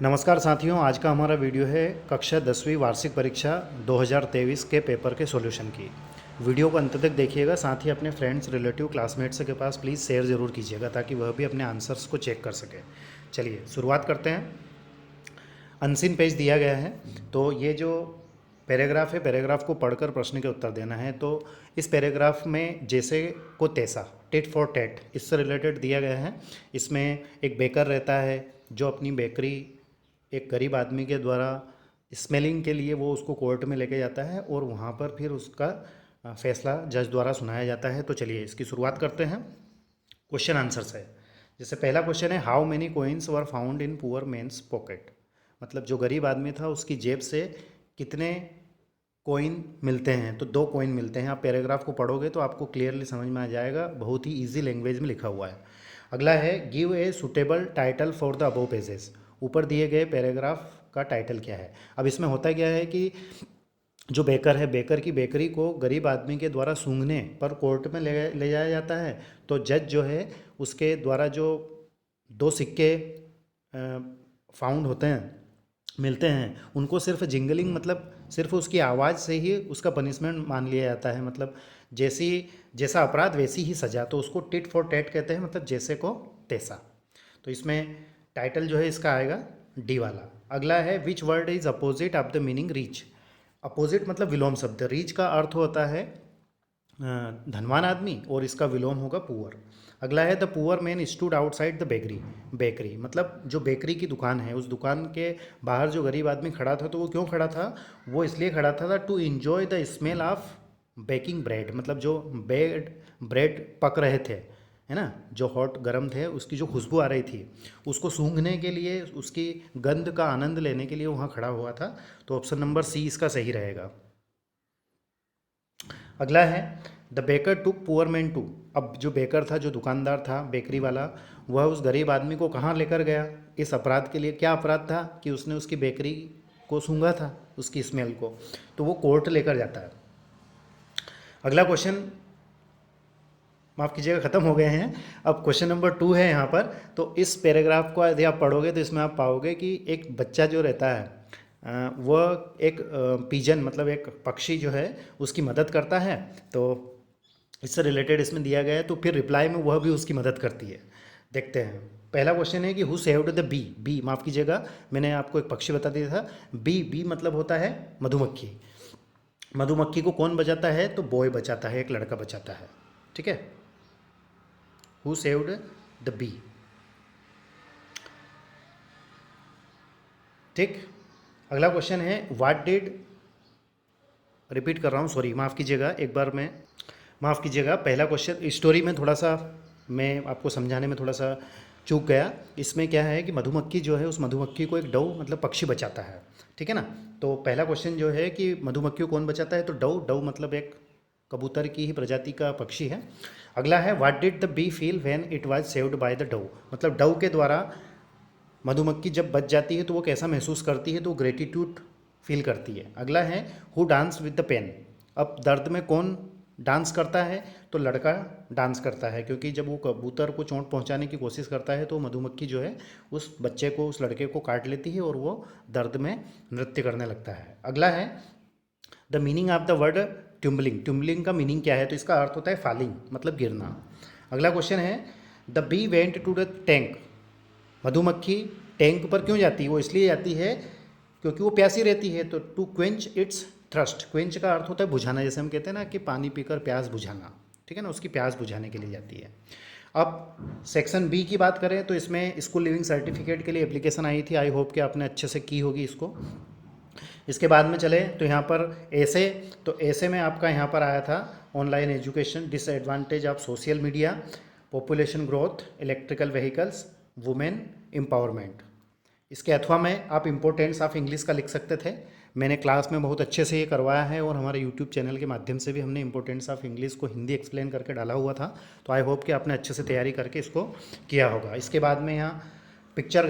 नमस्कार साथियों, आज का हमारा वीडियो है कक्षा 10वीं वार्षिक परीक्षा 2023 के पेपर के सॉल्यूशन की। वीडियो को अंत तक देखिएगा, साथ ही अपने फ्रेंड्स, रिलेटिव, क्लासमेट्स के पास प्लीज़ शेयर ज़रूर कीजिएगा ताकि वह भी अपने आंसर्स को चेक कर सके। चलिए शुरुआत करते हैं। अनसीन पेज दिया गया है, तो ये जो पैराग्राफ है, पैराग्राफ को पढ़कर प्रश्न के उत्तर देना है। तो इस पैराग्राफ में जैसे को तैसा, टिट फॉर टैट, इससे रिलेटेड दिया गया है। इसमें एक बेकर रहता है जो अपनी बेकरी एक गरीब आदमी के द्वारा स्मेलिंग के लिए वो उसको कोर्ट में लेके जाता है और वहाँ पर फिर उसका फैसला जज द्वारा सुनाया जाता है। तो चलिए इसकी शुरुआत करते हैं। क्वेश्चन आंसर से जैसे पहला क्वेश्चन है, how many coins were found in poor man's pocket. मतलब जो गरीब आदमी था उसकी जेब से कितने कोइन मिलते हैं। तो 2 कोइन मिलते हैं। आप पैराग्राफ को पढ़ोगे तो आपको क्लियरली समझ में आ जाएगा, बहुत ही ईजी लैंग्वेज में लिखा हुआ है। अगला है, give a suitable title for the above pages. ऊपर दिए गए पैराग्राफ का टाइटल क्या है। अब इसमें होता क्या है कि जो बेकर है, बेकर की बेकरी को गरीब आदमी के द्वारा सूंघने पर कोर्ट में ले जाया जाता है। तो जज जो है उसके द्वारा जो 2 सिक्के फाउंड होते हैं, मिलते हैं, उनको सिर्फ जिंगलिंग, मतलब सिर्फ उसकी आवाज़ से ही उसका पनिशमेंट मान लिया जाता है। मतलब जैसा अपराध वैसी ही सज़ा। तो उसको टिट फॉर टैट कहते हैं, मतलब जैसे को तैसा। तो इसमें टाइटल जो है इसका आएगा डी वाला। अगला है, which word is opposite of the meaning rich. Opposite मतलब विलोम शब्द। रिच का अर्थ होता है धनवान आदमी और इसका विलोम होगा पुअर। अगला है, the poor man stood outside the bakery. Bakery मतलब जो बेकरी की दुकान है, उस दुकान के बाहर जो गरीब आदमी खड़ा था, तो वो क्यों खड़ा था? वो इसलिए खड़ा था to enjoy the smell of baking bread. मतलब जो ब्रेड पक रहे थे, है ना, जो हॉट गर्म थे, उसकी जो खुशबू आ रही थी, उसको सूंघने के लिए, उसकी गंध का आनंद लेने के लिए वहाँ खड़ा हुआ था। तो ऑप्शन नंबर सी इसका सही रहेगा। अगला है, the baker took poor man to. अब जो बेकर था, जो दुकानदार था, बेकरी वाला, वह उस गरीब आदमी को कहाँ लेकर गया इस अपराध के लिए। क्या अपराध था कि उसने उसकी बेकरी को सूंघा था, उसकी स्मेल को। तो वो कोर्ट लेकर जाता है। अगला क्वेश्चन, माफ़ कीजिएगा, ख़त्म हो गए हैं। अब क्वेश्चन नंबर 2 है यहाँ पर। तो इस पैराग्राफ को यदि आप पढ़ोगे तो इसमें आप पाओगे कि एक बच्चा जो रहता है वह एक पिजन, मतलब एक पक्षी जो है, उसकी मदद करता है। तो इससे रिलेटेड इसमें दिया गया है। तो फिर रिप्लाई में वह भी उसकी मदद करती है। देखते हैं। पहला क्वेश्चन है कि who saved the bee. Bee, माफ़ कीजिएगा, मैंने आपको एक पक्षी बता दिया था। बी मतलब होता है मधुमक्खी। मधुमक्खी को कौन बचाता है? तो बॉय बचाता है, एक लड़का बचाता है। ठीक है, हु सेव्ड द बी। ठीक। अगला क्वेश्चन है, व्हाट डिड, रिपीट कर रहा हूँ, सॉरी, माफ़ कीजिएगा, एक बार मैं, माफ़ कीजिएगा। पहला क्वेश्चन स्टोरी में थोड़ा सा मैं आपको समझाने में थोड़ा सा चूक गया। इसमें क्या है कि मधुमक्खी जो है, उस मधुमक्खी को एक डव मतलब पक्षी बचाता है। ठीक है ना। तो पहला क्वेश्चन जो है कि मधुमक्खी को कौन बचाता है, तो डव मतलब एक कबूतर की ही प्रजाति का पक्षी है। अगला है, what did the bee feel when it was saved by the dove. मतलब डव के द्वारा मधुमक्खी जब बच जाती है तो वो कैसा महसूस करती है, तो ग्रेटिट्यूड फील करती है। अगला है, who dance with the pain. अब दर्द में कौन डांस करता है, तो लड़का डांस करता है, क्योंकि जब वो कबूतर को चोट पहुंचाने की कोशिश करता है तो मधुमक्खी जो है उस बच्चे को, उस लड़के को काट लेती है और वो दर्द में नृत्य करने लगता है। अगला है, the meaning of the word tumbling. Tumbling का मीनिंग क्या है, तो इसका अर्थ होता है फॉलिंग, मतलब गिरना। अगला क्वेश्चन है, the bee went to the tank. मधुमक्खी टैंक पर क्यों जाती है? वो इसलिए जाती है क्योंकि वो प्यासी रहती है। तो to quench its thirst. Quench का अर्थ होता है बुझाना, जैसे हम कहते हैं ना कि पानी पीकर प्यास बुझाना। ठीक है ना, उसकी प्यास बुझाने के लिए जाती है। अब सेक्शन बी की बात करें तो इसमें स्कूल लिविंग सर्टिफिकेट के लिए एप्लीकेशन आई थी। आई होप कि आपने अच्छे से की होगी इसको। इसके बाद में चले तो यहाँ पर ऐसे, तो ऐसे में आपका यहाँ पर आया था online education, disadvantage of social media, population growth, electrical vehicles, women empowerment. इसके अथवा में आप इम्पोर्टेंस ऑफ इंग्लिश का लिख सकते थे। मैंने क्लास में बहुत अच्छे से ये करवाया है और हमारे यूट्यूब चैनल के माध्यम से भी हमने इम्पोर्टेंस ऑफ इंग्लिश को हिंदी एक्सप्लेन करके डाला हुआ था। तो आई होप कि आपने अच्छे से तैयारी करके इसको किया होगा। इसके बाद में यहाँ पिक्चर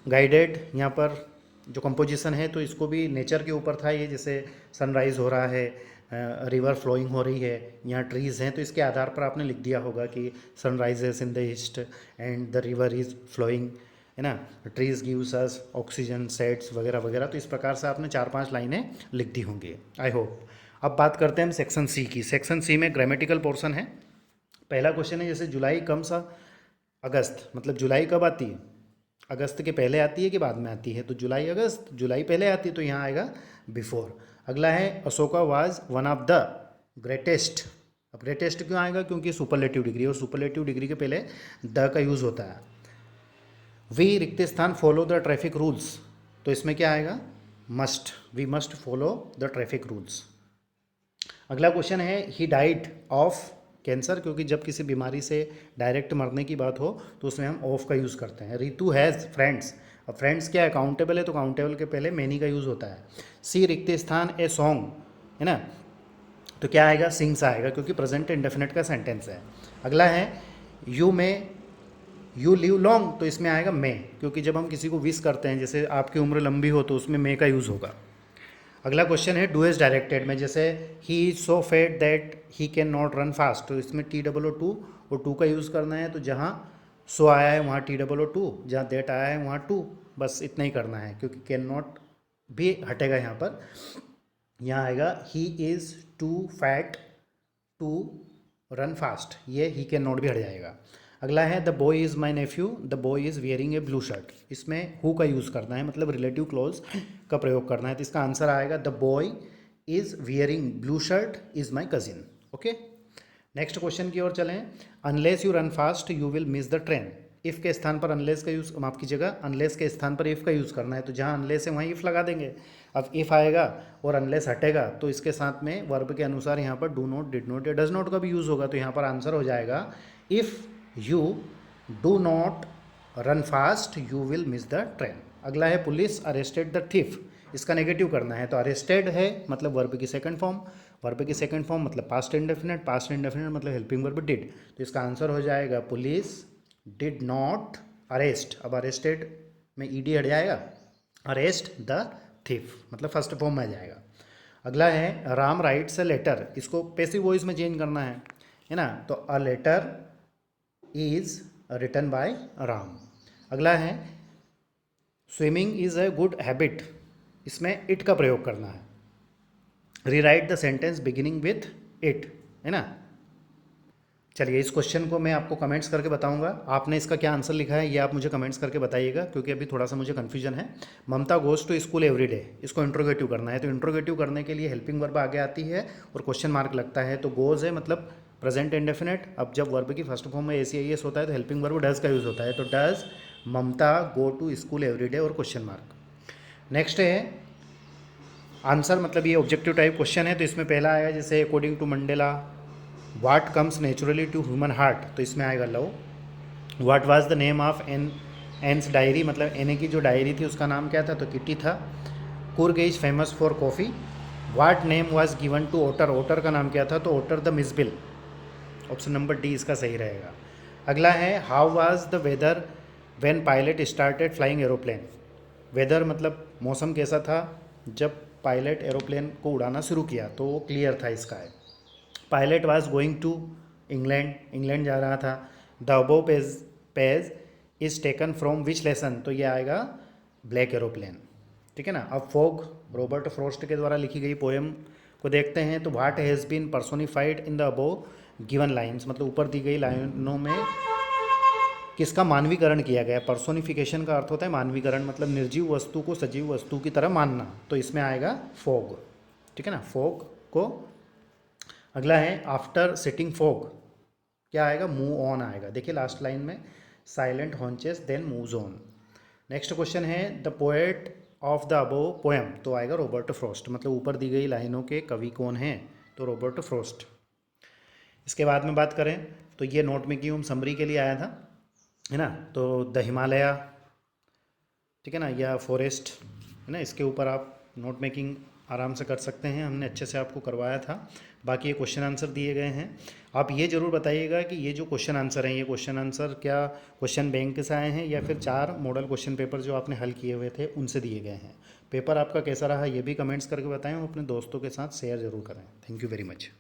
गाइडेड यहाँ पर जो कंपोजिशन है, तो इसको भी नेचर के ऊपर था ये, जैसे सनराइज़ हो रहा है, रिवर फ्लोइंग हो रही है, यहाँ ट्रीज़ हैं, तो इसके आधार पर आपने लिख दिया होगा कि sun rises in the east and the river is flowing है ना, trees gives us oxygen, sets वगैरह वगैरह। तो इस प्रकार से आपने 4-5 लाइनें लिख दी होंगी, आई होप। अब बात करते हैं हम सेक्शन सी की। सेक्शन सी में ग्रामेटिकल पोर्शन है। पहला क्वेश्चन है जैसे जुलाई कम्स अगस्त, मतलब जुलाई कब आती है, अगस्त के पहले आती है कि बाद में आती है, तो जुलाई अगस्त, जुलाई पहले आती है तो यहाँ आएगा बिफोर। अगला है Ashoka was one of the greatest. अब ग्रेटेस्ट क्यों आएगा, क्योंकि सुपरलेटिव डिग्री, और सुपरलेटिव डिग्री के पहले द का यूज़ होता है। वी रिक्त स्थान फॉलो द ट्रैफिक रूल्स, तो इसमें क्या आएगा, must, we must follow the traffic rules. अगला क्वेश्चन है ही डाइड ऑफ कैंसर, क्योंकि जब किसी बीमारी से डायरेक्ट मरने की बात हो तो उसमें हम ऑफ का यूज़ करते हैं। रितु हैज़ फ्रेंड्स, अब फ्रेंड्स क्या है, काउंटेबल है तो काउंटेबल के पहले मैनी का यूज़ होता है। सी रिक्त स्थान ए सॉन्ग, है ना, तो क्या आएगा, सिंग्स आएगा, क्योंकि प्रेजेंट इंडेफिनिट का सेंटेंस है। अगला है यू लिव लॉन्ग, तो इसमें आएगा मे, क्योंकि जब हम किसी को विश करते हैं, जैसे आपकी उम्र लंबी हो तो उसमें मे का यूज़ होगा। अगला क्वेश्चन है डू इज डायरेक्टेड में, जैसे he is so fat that he can not run fast, तो इसमें TOO और टू का यूज़ करना है। तो जहाँ सो आया है वहाँ TOO, जहाँ दैट आया है वहाँ टू, बस इतना ही करना है, क्योंकि कैन नॉट भी हटेगा यहाँ पर। यहाँ आएगा he is too fat to run fast, ये ही कैन नॉट भी हट जाएगा। अगला है the boy is my nephew, the boy is wearing a blue shirt, इसमें हु का यूज़ करना है, मतलब रिलेटिव क्लॉज का प्रयोग करना है। तो इसका आंसर आएगा the boy is wearing blue shirt is my cousin. Okay, next question की ओर चलें। Unless you run fast you will miss the train, if के स्थान पर अनलेस का यूज़, माफ कीजिएगा, अनलेस के स्थान पर इफ़ का यूज़ करना है, तो जहाँ अनलेस है वहाँ इफ़ लगा देंगे। अब इफ़ आएगा और अनलेस हटेगा तो इसके साथ में वर्ब के अनुसार यहाँ पर डू नॉट, डिड नॉट या डज नॉट का भी यूज़ होगा, तो यहाँ पर आंसर हो जाएगा if you do not run fast you will miss the train. अगला है पुलिस अरेस्टेड द थीफ, इसका नेगेटिव करना है, तो अरेस्टेड है मतलब वर्ब की सेकंड फॉर्म, वर्ब की सेकंड फॉर्म मतलब पास्ट इंडेफिनिट, पास्ट इंडेफिनिट मतलब हेल्पिंग वर्ब डिड, तो इसका आंसर हो जाएगा पुलिस डिड नॉट अरेस्ट। अब अरेस्टेड में ईडी हट जाएगा, अरेस्ट द थीफ मतलब फर्स्ट फॉर्म में आ जाएगा। अगला है राम राइट्स अ लेटर, इसको पैसिव वॉइस में चेंज करना है ना, तो a letter is written by Ram. अगला है swimming is a good habit, इसमें इट का प्रयोग करना है। Rewrite the sentence beginning with it, है ना। चलिए इस क्वेश्चन को मैं आपको कमेंट्स करके बताऊंगा, आपने इसका क्या आंसर लिखा है ये आप मुझे कमेंट्स करके बताइएगा, क्योंकि अभी थोड़ा सा मुझे कन्फ्यूजन है। ममता गोज टू स्कूल एवरीडे, इसको इंट्रोगेटिव करना है, तो इंट्रोगेटिव करने के लिए हेल्पिंग वर्ब आगे आती है और क्वेश्चन मार्क लगता है, तो गोज है मतलब प्रेजेंट इंडेफिनिट। अब जब वर्ब की फर्स्ट फॉर्म में ACIS होता है तो हेल्पिंग वर्ब डज का यूज़ होता है, तो does Mamta go to school everyday और क्वेश्चन मार्क। नेक्स्ट है आंसर, मतलब ये ऑब्जेक्टिव टाइप क्वेश्चन है, तो इसमें पहला आएगा जैसे according to Mandela what comes naturally to human heart, तो इसमें आएगा love. What was the name of Anne's diary, मतलब एने की जो डायरी थी उसका नाम क्या था, तो किटी था। Coorg is famous for coffee. What name was given to otter, otter का नाम क्या था, तो ओटर द मिसबिल, ऑप्शन नंबर डी इसका सही रहेगा। अगला है how was the weather when pilot started flying aeroplane, weather मतलब मौसम कैसा था जब पायलट एरोप्लेन को उड़ाना शुरू किया, तो वो क्लियर था, इसका है। Pilot was going to England, England जा रहा था। The above page is taken from which lesson, तो ये आएगा ब्लैक एरोप्लेन, ठीक है ना। अब फोग रॉबर्ट फ्रॉस्ट के द्वारा लिखी गई पोएम को देखते हैं, तो what has been personified in the above given lines, मतलब ऊपर दी गई लाइनों में किसका मानवीकरण किया गया। पर्सोनिफिकेशन का अर्थ होता है मानवीकरण, मतलब निर्जीव वस्तु को सजीव वस्तु की तरह मानना, तो इसमें आएगा फॉग, ठीक है ना, फॉग को। अगला है आफ्टर सिटिंग फॉग, क्या आएगा, मूव ऑन आएगा। देखिए लास्ट लाइन में silent haunches then moves on. Next question है the poet of the above poem, तो आएगा रॉबर्ट फ्रॉस्ट, मतलब ऊपर दी गई लाइनों के कवि कौन हैं, तो रॉबर्ट फ्रॉस्ट। इसके बाद में बात करें तो ये नोट में की समरी के लिए आया था, है ना, तो द हिमालय, ठीक है ना, या फॉरेस्ट, है ना, इसके ऊपर आप नोट मेकिंग आराम से कर सकते हैं, हमने अच्छे से आपको करवाया था। बाकी ये क्वेश्चन आंसर दिए गए हैं, आप ये ज़रूर बताइएगा कि ये जो क्वेश्चन आंसर हैं, ये क्वेश्चन आंसर क्या क्वेश्चन बैंक से आए हैं या फिर 4 मॉडल क्वेश्चन पेपर जो आपने हल किए हुए थे उनसे दिए गए हैं। पेपर आपका कैसा रहा ये भी कमेंट्स करके बताएं और अपने दोस्तों के साथ शेयर ज़रूर करें। Thank you very much.